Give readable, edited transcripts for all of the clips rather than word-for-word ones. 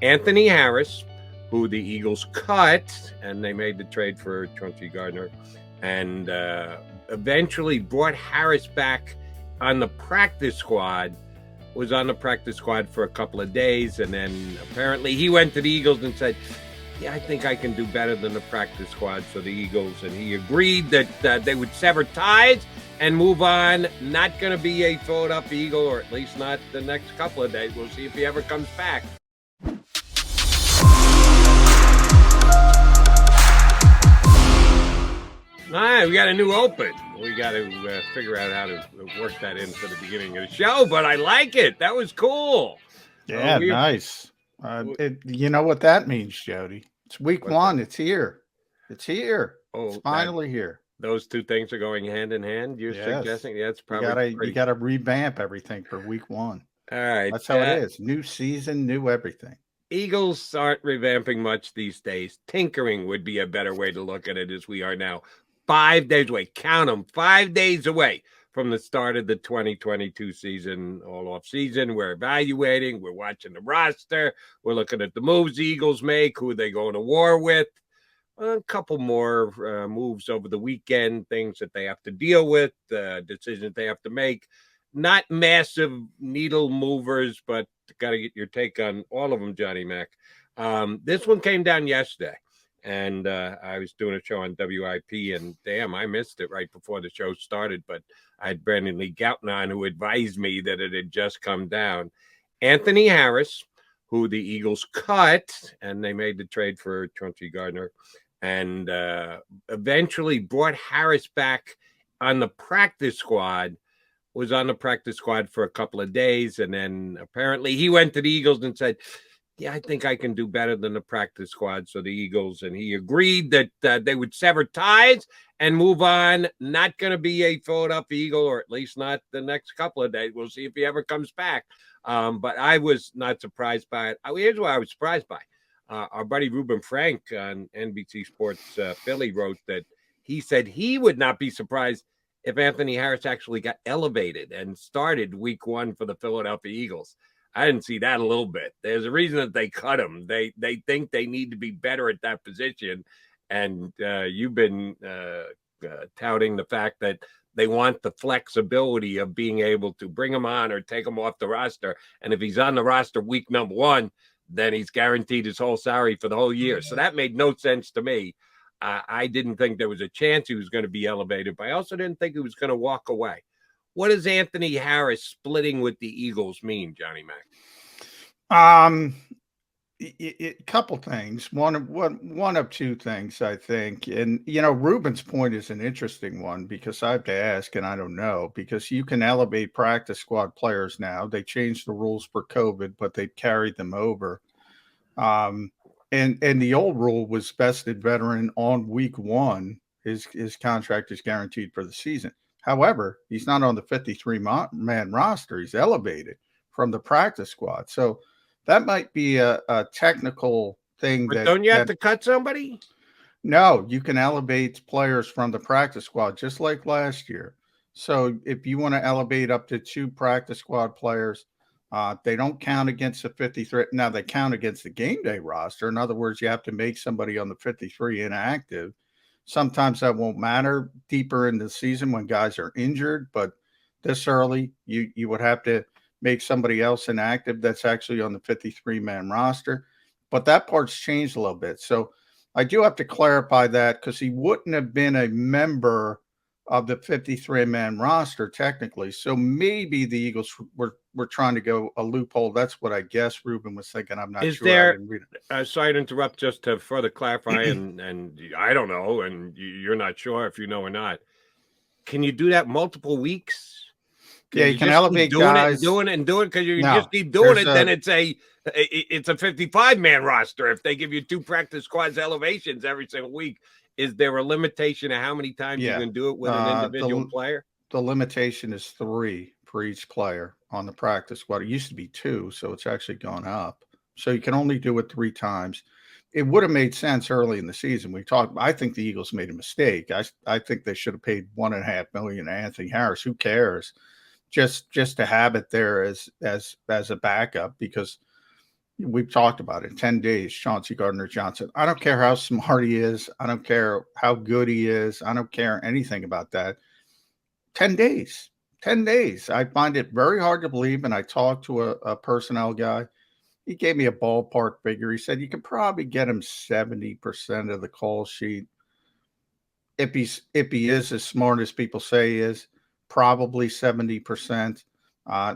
Anthony Harris, who the Eagles cut, and they made the trade for Chauncey Gardner, and eventually brought Harris back on the practice squad, was on the practice squad for a couple of days, and then apparently he went to the Eagles and said, yeah, I think I can do better than the practice squad for the Eagles, and he agreed that they would sever ties and move on. Not going to be a Philadelphia Eagle, or at least not the next couple of days. We'll see if he ever comes back. All right, we got a new open. We got to figure out how to work that into the beginning of the show, but I like it. That was cool. Yeah, nice. You know what that means, Jody? It's week one. It's here. It's here. It's finally here. Those two things are going hand in hand. You're suggesting that's probably you got to revamp everything for week one. All right, that's how it is. New season, new everything. Eagles aren't revamping much these days. Tinkering would be a better way to look at it, as we are now 5 days away. Count them, 5 days away from the start of the 2022 season, all off season. We're evaluating. We're watching the roster. We're looking at the moves the Eagles make, who they go to war with. A couple more moves over the weekend, things that they have to deal with, decisions they have to make. Not massive needle movers, but got to get your take on all of them, Johnny Mac. This one came down yesterday, and I was doing a show on WIP, and damn, I missed it right before the show started, but I had Brandon Lee Gouton on, who advised me that it had just come down. Anthony Harris, who the Eagles cut, and they made the trade for Chauncey Gardner, and eventually brought Harris back on the practice squad, was on the practice squad for a couple of days, and then apparently he went to the Eagles and said, yeah, I think I can do better than the practice squad, so the Eagles, and he agreed that they would sever ties and move on. Not going to be a Philadelphia Eagle, or at least not the next couple of days. We'll see if he ever comes back. But I was not surprised by it. Here's what I was surprised by. Our buddy Ruben Frank on NBC Sports Philly wrote that he said he would not be surprised if Anthony Harris actually got elevated and started week one for the Philadelphia Eagles. I didn't see that a little bit. There's a reason that they cut him. They think they need to be better at that position. And you've been touting the fact that they want the flexibility of being able to bring him on or take him off the roster. And if he's on the roster week number one, then he's guaranteed his whole salary for the whole year. So that made no sense to me. I didn't think there was a chance he was going to be elevated, but I also didn't think he was going to walk away. What does Anthony Harris splitting with the Eagles mean, Johnny Mac? Couple things. One of two things, I think. And, Ruben's point is an interesting one, because I have to ask, and I don't know, because you can elevate practice squad players now. They changed the rules for COVID, but they carried them over. And the old rule was vested veteran on week one. His contract is guaranteed for the season. However, he's not on the 53-man roster. He's elevated from the practice squad. So that might be a technical thing. But don't you have to cut somebody? No, you can elevate players from the practice squad, just like last year. So if you want to elevate up to 2 practice squad players, they don't count against the 53. Now, they count against the game day roster. In other words, you have to make somebody on the 53 inactive. Sometimes that won't matter deeper in the season when guys are injured, but this early, you would have to make somebody else inactive that's actually on the 53-man roster. But that part's changed a little bit. So I do have to clarify that, because he wouldn't have been a member of the 53-man roster technically. So maybe the Eagles were trying to go a loophole. That's what I guess Ruben was thinking. I'm not sure. Is there, sorry to interrupt, just to further clarify, and I don't know, and you're not sure if you know or not. Can you do that multiple weeks? You can elevate guys. Doing it, because you just keep doing it, then it's a 55-man roster. If they give you 2 practice squads elevations every single week, is there a limitation of how many times you can do it with an individual player? The limitation is 3 for each player on the practice squad. It used to be 2, so it's actually gone up. So you can only do it 3 times. It would have made sense early in the season. I think the Eagles made a mistake. I think they should have paid $1.5 million to Anthony Harris. Who cares? Just to have it there as a backup, because We've talked about it. 10 days, Chauncey Gardner-Johnson. I don't care how smart he is. I don't care how good he is. I don't care anything about that. 10 days. 10 days. I find it very hard to believe. And I talked to a personnel guy. He gave me a ballpark figure. He said you could probably get him 70% of the call sheet if he is as smart as people say he is, probably 70%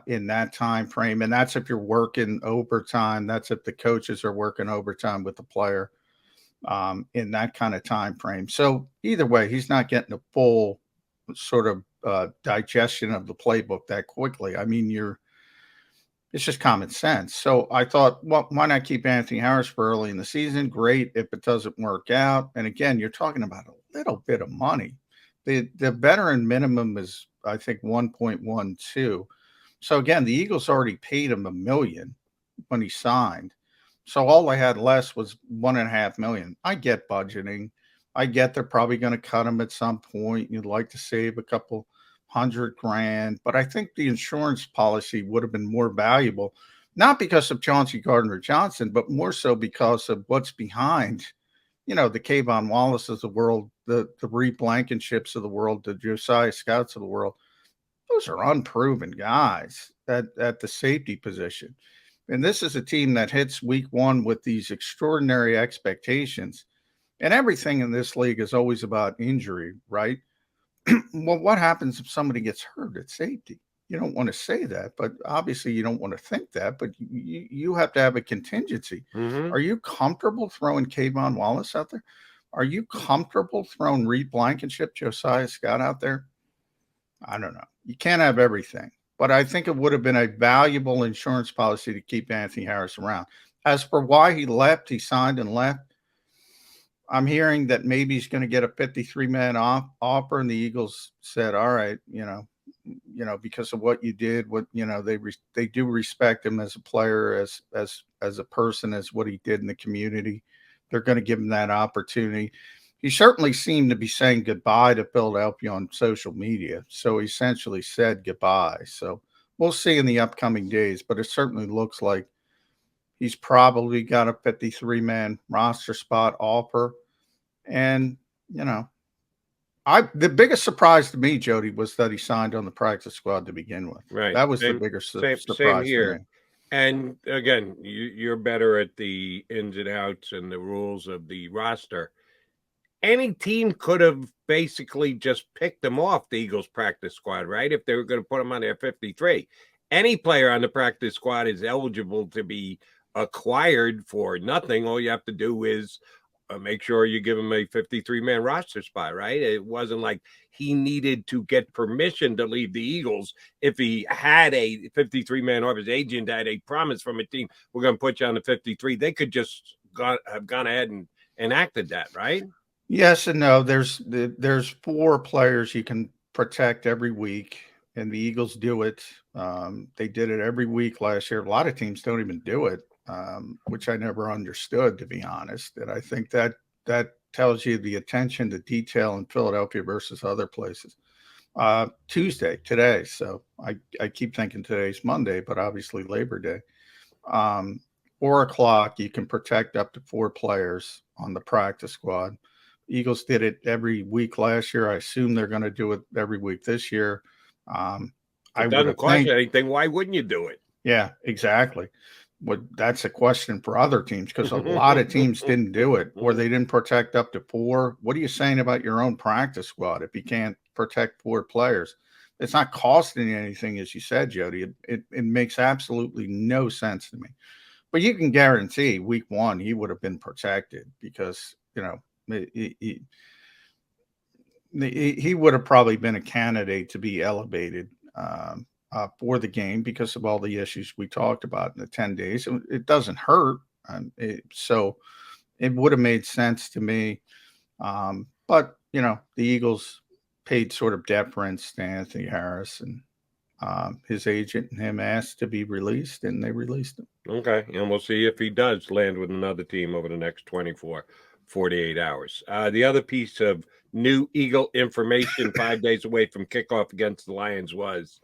in that time frame. And that's if you're working overtime. That's if the coaches are working overtime with the player in that kind of time frame. So either way, he's not getting a full sort of digestion of the playbook that quickly. I mean, it's just common sense. So I thought, well, why not keep Anthony Harris for early in the season? Great if it doesn't work out. And again, you're talking about a little bit of money. The veteran minimum is, I think, 1.12. So again, the Eagles already paid him $1 million when he signed. So all they had less was $1.5 million. I get budgeting. I get they're probably going to cut him at some point. You'd like to save a couple $100,000, but I think the insurance policy would have been more valuable, not because of Chauncey Gardner-Johnson, but more so because of what's behind, the Kayvon Wallaces of the world, the Reed Blankenships of the world, the Josiah Scouts of the world. Those are unproven guys at the safety position. And this is a team that hits week one with these extraordinary expectations. And everything in this league is always about injury, right? Well, what happens if somebody gets hurt at safety? You don't want to say that, but obviously you don't want to think that, but you have to have a contingency. Mm-hmm. Are you comfortable throwing Kayvon Wallace out there? Are you comfortable throwing Reed Blankenship, Josiah Scott out there? I don't know. You can't have everything, but I think it would have been a valuable insurance policy to keep Anthony Harris around. As for why he left, he signed and left. I'm hearing that maybe he's going to get a 53-man offer, and the Eagles said, "All right, because of what you did, they do respect him as a player, as a person, as what he did in the community. They're going to give him that opportunity." He certainly seemed to be saying goodbye to Philadelphia on social media, so he essentially said goodbye. So we'll see in the upcoming days, but it certainly looks like he's probably got a 53-man roster spot offer. And, the biggest surprise to me, Jody, was that he signed on the practice squad to begin with. Right. That was the biggest same surprise here. to me. And again, you're better at the ins and outs and the rules of the roster. Any team could have basically just picked them off the Eagles practice squad, right? If they were going to put them on their 53. Any player on the practice squad is eligible to be acquired for nothing. All you have to do is make sure you give him a 53-man roster spot, right? It wasn't like he needed to get permission to leave the Eagles. If he had a 53-man or his agent had a promise from a team, we're going to put you on the 53, they could just have gone ahead and enacted that, right? Yes and no. There's 4 players you can protect every week, and the Eagles do it. They did it every week last year. A lot of teams don't even do it, which I never understood, to be honest. And I think that tells you the attention to detail in Philadelphia versus other places. Tuesday, today. So I keep thinking today's Monday, but obviously Labor Day. 4:00, you can protect up to 4 players on the practice squad. Eagles did it every week last year. I assume they're going to do it every week this year. It doesn't cost you anything. Why wouldn't you do it? Yeah, exactly. But that's a question for other teams, because a lot of teams didn't do it, or they didn't protect up to 4. What are you saying about your own practice squad if you can't protect 4 players? It's not costing you anything, as you said, Jody. It makes absolutely no sense to me. But you can guarantee week 1 he would have been protected, because he would have probably been a candidate to be elevated for the game because of all the issues we talked about in the 10 days. It doesn't hurt. So it would have made sense to me. But, the Eagles paid sort of deference to Anthony Harris, and his agent and him asked to be released, and they released him. Okay. And we'll see if he does land with another team over the next 48 hours. The other piece of new Eagle information 5 days away from kickoff against the Lions was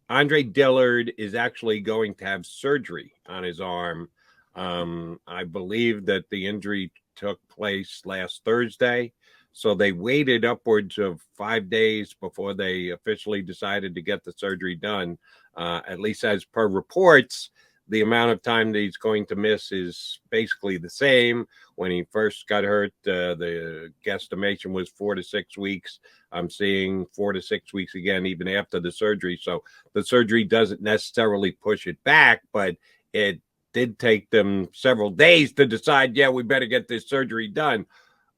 Andre Dillard is actually going to have surgery on his arm I believe that the injury took place last Thursday. So they waited upwards of 5 days before they officially decided to get the surgery done. At least as per reports, the amount of time that he's going to miss is basically the same. When he first got hurt, the guesstimation was 4 to 6 weeks. I'm seeing 4 to 6 weeks again, even after the surgery. So the surgery doesn't necessarily push it back, but it did take them several days to decide, yeah, we better get this surgery done.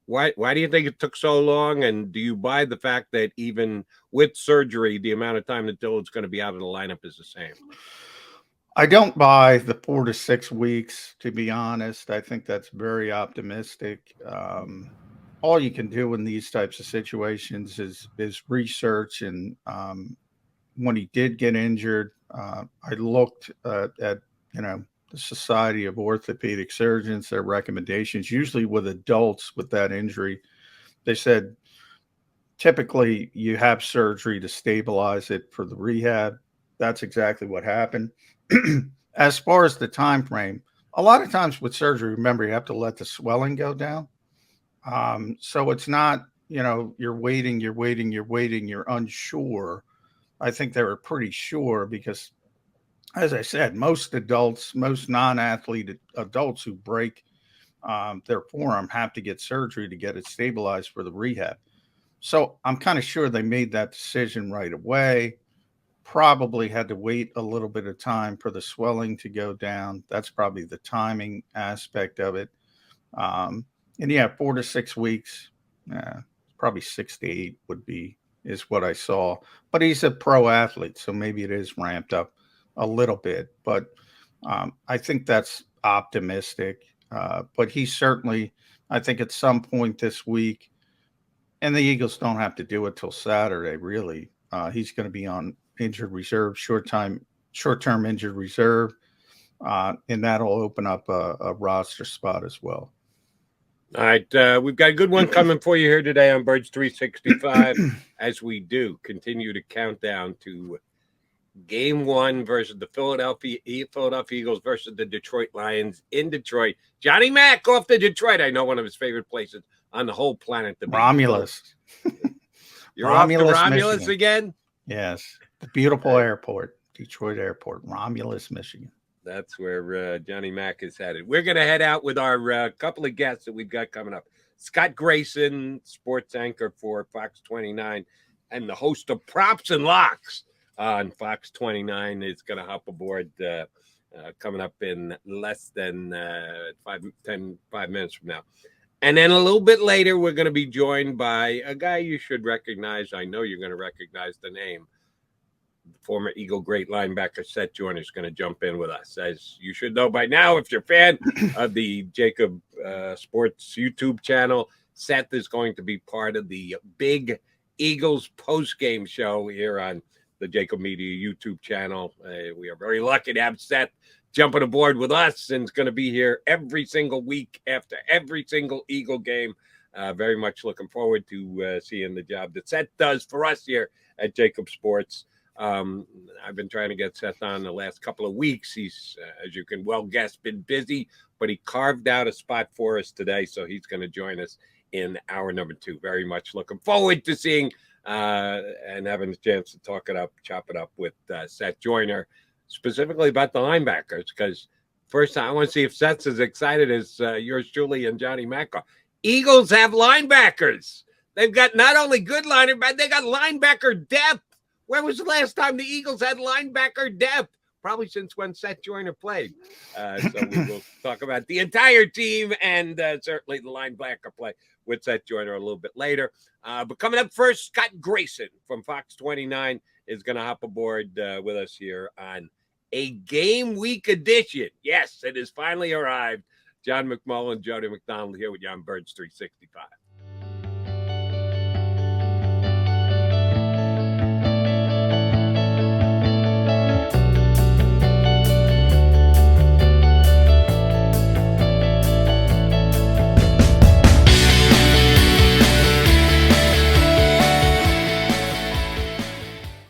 Why do you think it took so long? And do you buy the fact that even with surgery, the amount of time that Dillard's going to be out of the lineup is the same? I don't buy the 4 to 6 weeks, to be honest. I think that's very optimistic. All you can do in these types of situations is research. And when he did get injured, I looked at the Society of Orthopedic Surgeons, their recommendations. Usually with adults with that injury, they said typically you have surgery to stabilize it for the rehab. That's exactly what happened. As far as the time frame, a lot of times with surgery, remember, you have to let the swelling go down. So it's not, you're waiting, you're unsure. I think they were pretty sure because, as I said, most non-athlete adults who break their forearm have to get surgery to get it stabilized for the rehab. So I'm kind of sure they made that decision right away. Probably had to wait a little bit of time for the swelling to go down. That's probably the timing aspect of it. And yeah, 4 to 6 weeks, probably 6 to 8 is what I saw. But he's a pro athlete, so maybe it is ramped up a little bit. But I think that's optimistic. But he certainly, I think at some point this week, and the Eagles don't have to do it till Saturday, really. He's going to be on injured reserve, short-term injured reserve, and that'll open up a roster spot as well. All right, we've got a good one coming for you here today on Birds 365, as we do continue to count down to Game 1 versus the Philadelphia Eagles versus the Detroit Lions in Detroit. Johnny Mack off to Detroit. I know one of his favorite places on the whole planet to be. Romulus. You're Romulus, off to Romulus Michigan. Again? Yes. The beautiful airport, Detroit Airport, Romulus, Michigan. That's where Johnny Mack is headed. We're going to head out with our couple of guests that we've got coming up. Scott Grayson, sports anchor for Fox 29, and the host of Props and Locks on Fox 29 is going to hop aboard coming up in less than 5 minutes from now. And then a little bit later, we're going to be joined by a guy you should recognize. I know you're going to recognize the name. Former Eagle great linebacker Seth Joyner is going to jump in with us. As you should know by now, if you're a fan of the JAKIB Sports YouTube channel, Seth is going to be part of the big Eagles postgame show here on the JAKIB Media YouTube channel. We are very lucky to have Seth jumping aboard with us, and is going to be here every single week after every single Eagle game. Very much looking forward to seeing the job that Seth does for us here at JAKIB Sports. I've been trying to get Seth on the last couple of weeks. He's, as you can well guess, been busy, but he carved out a spot for us today, so he's going to join us in hour number 2. Very much looking forward to seeing and having a chance to chop it up with Seth Joyner, specifically about the linebackers, because first I want to see if Seth's as excited as yours truly and Johnny Mack are. Eagles have linebackers. They've got not only good linebackers, they got linebacker depth. When was the last time the Eagles had linebacker depth? Probably since when Seth Joyner played. So we will talk about the entire team and certainly the linebacker play with Seth Joyner a little bit later. But coming up first, Scott Grayson from Fox 29 is going to hop aboard with us here on a game week edition. Yes, it has finally arrived. John McMullen, Jody McDonald here with you on Birds 365.